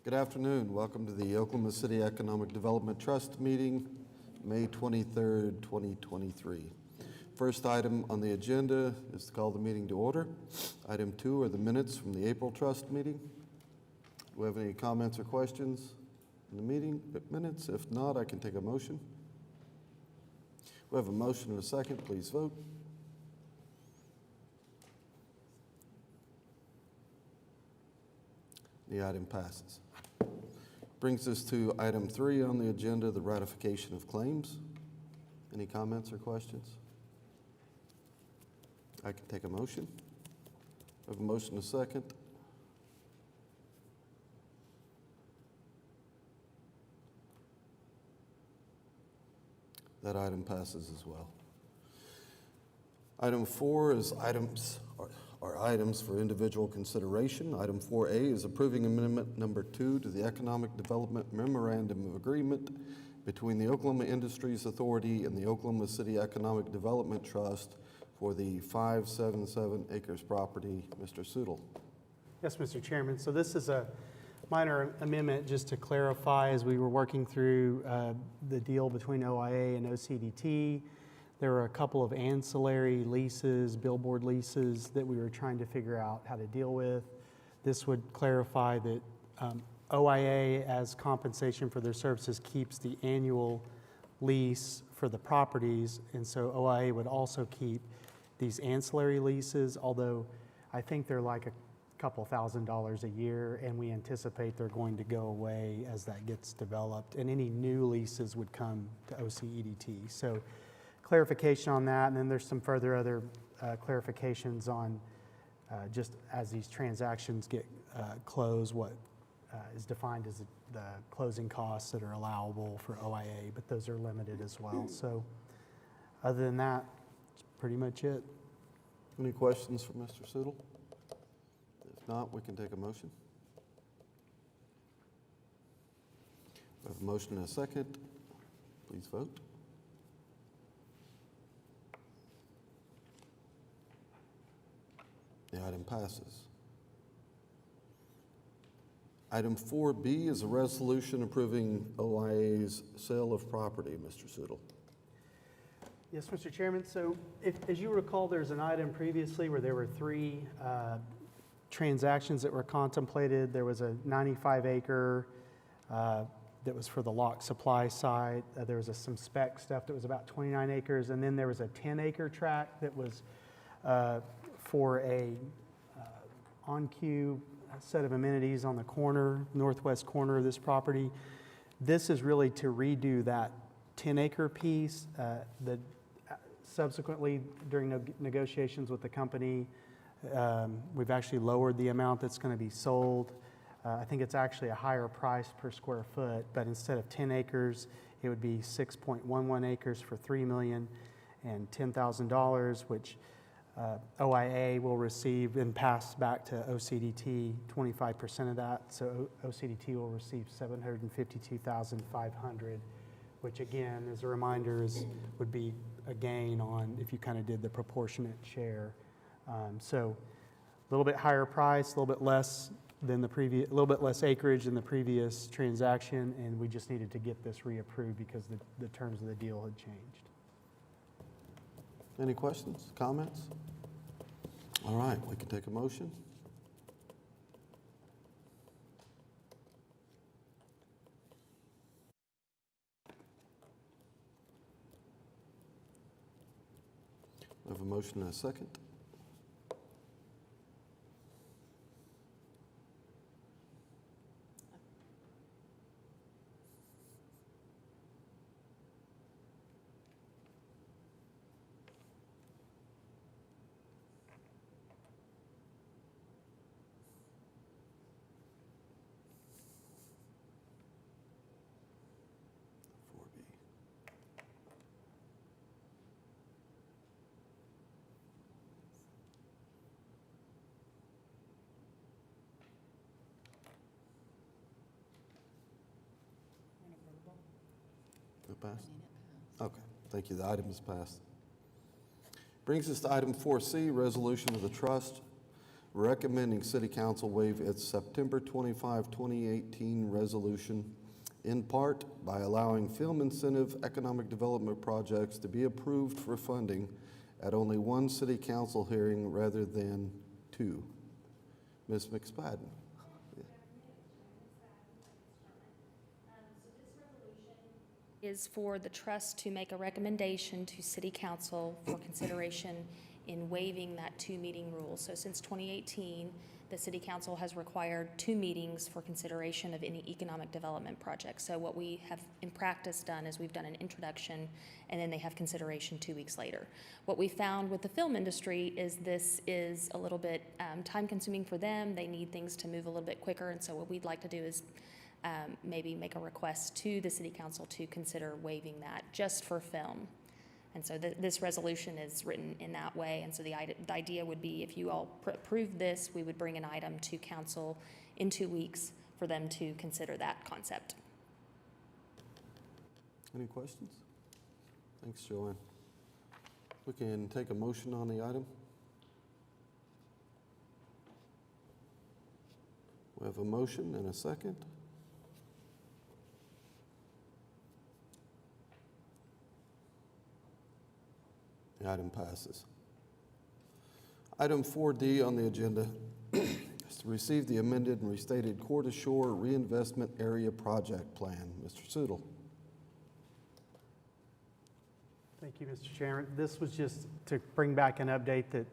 Good afternoon. Welcome to the Oklahoma City Economic Development Trust meeting, May 23rd, 2023. First item on the agenda is to call the meeting to order. Item 2 are the minutes from the April Trust meeting. Do we have any comments or questions in the meeting minutes? If not, I can take a motion. We have a motion and a second. Please vote. The item passes. Brings us to item 3 on the agenda, the ratification of claims. Any comments or questions? I can take a motion. I have a motion and a second. That item passes as well. Item 4 is items for individual consideration. Item 4A is approving amendment number 2 to the Economic Development Memorandum of Agreement between the Oklahoma Industries Authority and the Oklahoma City Economic Development Trust for the 577 acres property. Mr. Sudol. Yes, Mr. Chairman. So this is a minor amendment just to clarify as we were working through the deal between OIA and OCDT. There were a couple of ancillary leases, billboard leases that we were trying to figure out how to deal with. This would clarify that OIA, as compensation for their services, keeps the annual lease for the properties, and so OIA would also keep these ancillary leases, although I think they're like a couple $1,000s a year, and we anticipate they're going to go away as that gets developed, and any new leases would come to OCEDT. So clarification on that, and then there's some further other clarifications on just as these transactions get closed, what is defined as the closing costs that are allowable for OIA, but those are limited as well. So other than that, that's pretty much it. Any questions for Mr. Sudol? If not, we can take a motion. We have a motion and a second. Please vote. The item passes. Item 4B is a resolution approving OIA's sale of property. Mr. Sudol. Yes, Mr. Chairman. So as you recall, there's an item previously where there were 3 transactions that were contemplated. There was a 95-acre that was for the lock supply side. There was some spec stuff that was about 29 acres. And then there was a 10-acre tract that was for a on-cue set of amenities on the corner, northwest corner of this property. This is really to redo that 10-acre piece. Subsequently, during negotiations with the company, we've actually lowered the amount that's going to be sold. I think it's actually a higher price per square foot, but instead of 10 acres, it would be 6.11 acres for $3 million and $10,000, which OIA will receive and pass back to OCDT 25% of that. So OCDT will receive $752,500, which again, as a reminder, would be a gain on if you kind of did the proportionate share. So a little bit higher price, a little bit less than the previous, a little bit less acreage than the previous transaction, and we just needed to get this reapproved because the terms of the deal had changed. Any questions, comments? All right, we can take a motion. We have a motion and a second. Passed? Okay, thank you. The item is passed. Brings us to item 4C, resolution of the trust recommending City Council waive its September 25, 2018 resolution in part by allowing film incentive economic development projects to be approved for funding at only one City Council hearing rather than two. Ms. McSpadden. Is for the trust to make a recommendation to City Council for consideration in waiving that two-meeting rule. So since 2018, the City Council has required 2 meetings for consideration of any economic development project. So what we have in practice done is we've done an introduction and then they have consideration 2 weeks later. What we found with the film industry is this is a little bit time-consuming for them. They need things to move a little bit quicker, and so what we'd like to do is maybe make a request to the City Council to consider waiving that just for film. And so this resolution is written in that way, and so the idea would be if you all approve this, we would bring an item to council in 2 weeks for them to consider that concept. Any questions? Thanks, Joanne. We can take a motion on the item. We have a motion and a second. The item passes. Item 4D on the agenda is to receive the amended and restated Core to Shore Reinvestment Area Project Plan. Mr. Sudol. Thank you, Mr. Chairman. This was just to bring back an update that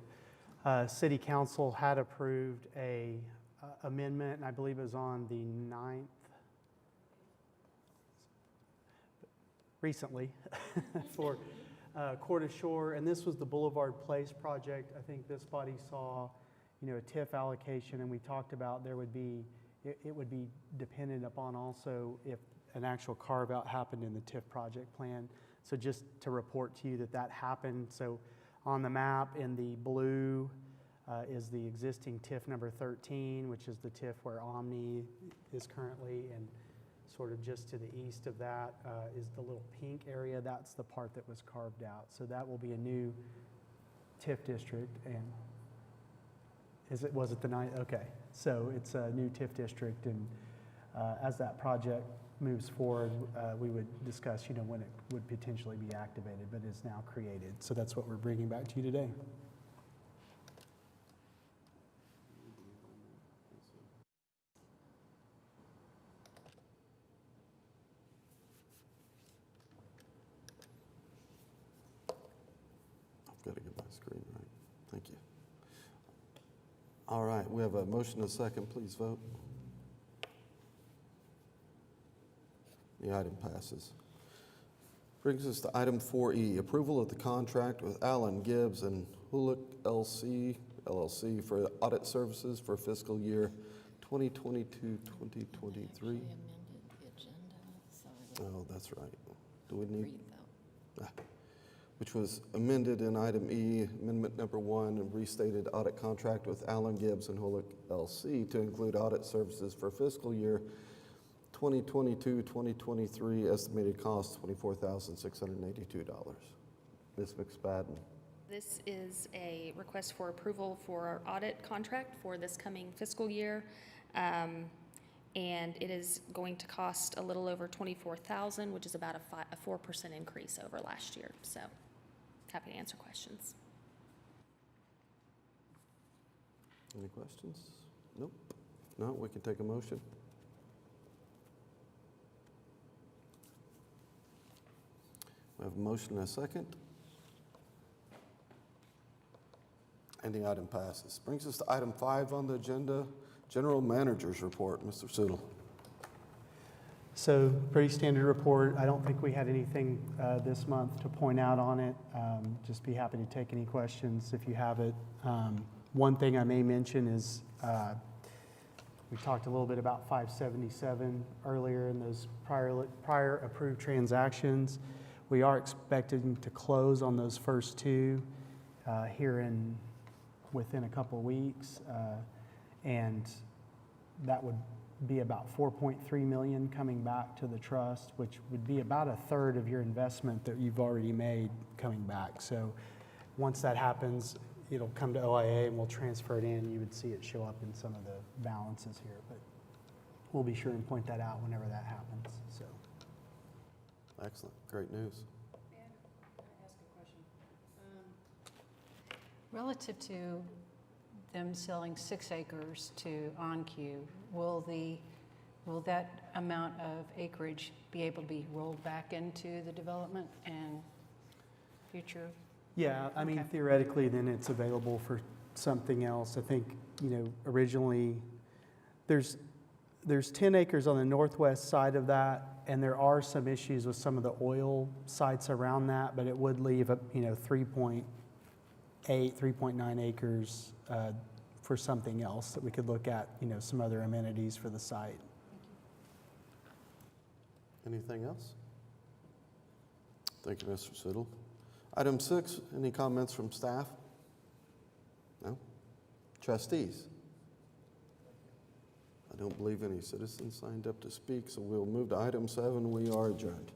City Council had approved a amendment, and I believe it was on the 9th, recently, for Core to Shore, and this was the Boulevard Place project. I think this body saw, a TIF allocation, and we talked about there would be, it would be dependent upon also if an actual carve-out happened in the TIF project plan. So just to report to you that that happened. So on the map in the blue is the existing TIF number 13, which is the TIF where Omni is currently, and sort of just to the east of that is the little pink area. That's the part that was carved out. So that will be a new TIF district. And was it the night? Okay. So it's a new TIF district. And as that project moves forward, we would discuss, when it would potentially be activated, but is now created. So that's what we're bringing back to you today. Got to get my screen right. Thank you. All right, we have a motion and a second. Please vote. The item passes. Brings us to item 4E, approval of the contract with Allen Gibbs and Hulick LLC for audit services for fiscal year 2022-2023. Oh, that's right. Do we need? Which was amended in item E, amendment number 1, and restated audit contract with Allen Gibbs and Hulick LC to include audit services for fiscal year 2022-2023, estimated cost $24,682. Ms. McSpadden. This is a request for approval for our audit contract for this coming fiscal year. And it is going to cost a little over $24,000, which is about a 4% increase over last year. So happy to answer questions. Any questions? Nope. No, we can take a motion. We have a motion and a second. And the item passes. Brings us to item 5 on the agenda, General Manager's Report. Mr. Sudol. So pretty standard report. I don't think we had anything this month to point out on it. Just be happy to take any questions if you have it. One thing I may mention is we talked a little bit about 577 earlier in those prior approved transactions. We are expecting to close on those first 2 here within a couple of weeks, and that would be about $4.3 million coming back to the trust, which would be about a third of your investment that you've already made coming back. So once that happens, it'll come to OIA and we'll transfer it in. You would see it show up in some of the balances here, but we'll be sure and point that out whenever that happens, so. Excellent, great news. Can I ask a question? Relative to them selling 6 acres to OnQ, will that amount of acreage be able to be rolled back into the development and future? Yeah, I mean, Okay. theoretically, then it's available for something else. I think, originally, there's 10 acres on the northwest side of that, and there are some issues with some of the oil sites around that, but it would leave, 3.8, 3.9 acres for something else that we could look at, some other amenities for the site. Anything else? Thank you, Mr. Siddle. Item 6, any comments from staff? No? Trustees? I don't believe any citizens signed up to speak, so we'll move to item 7. We are adjourned.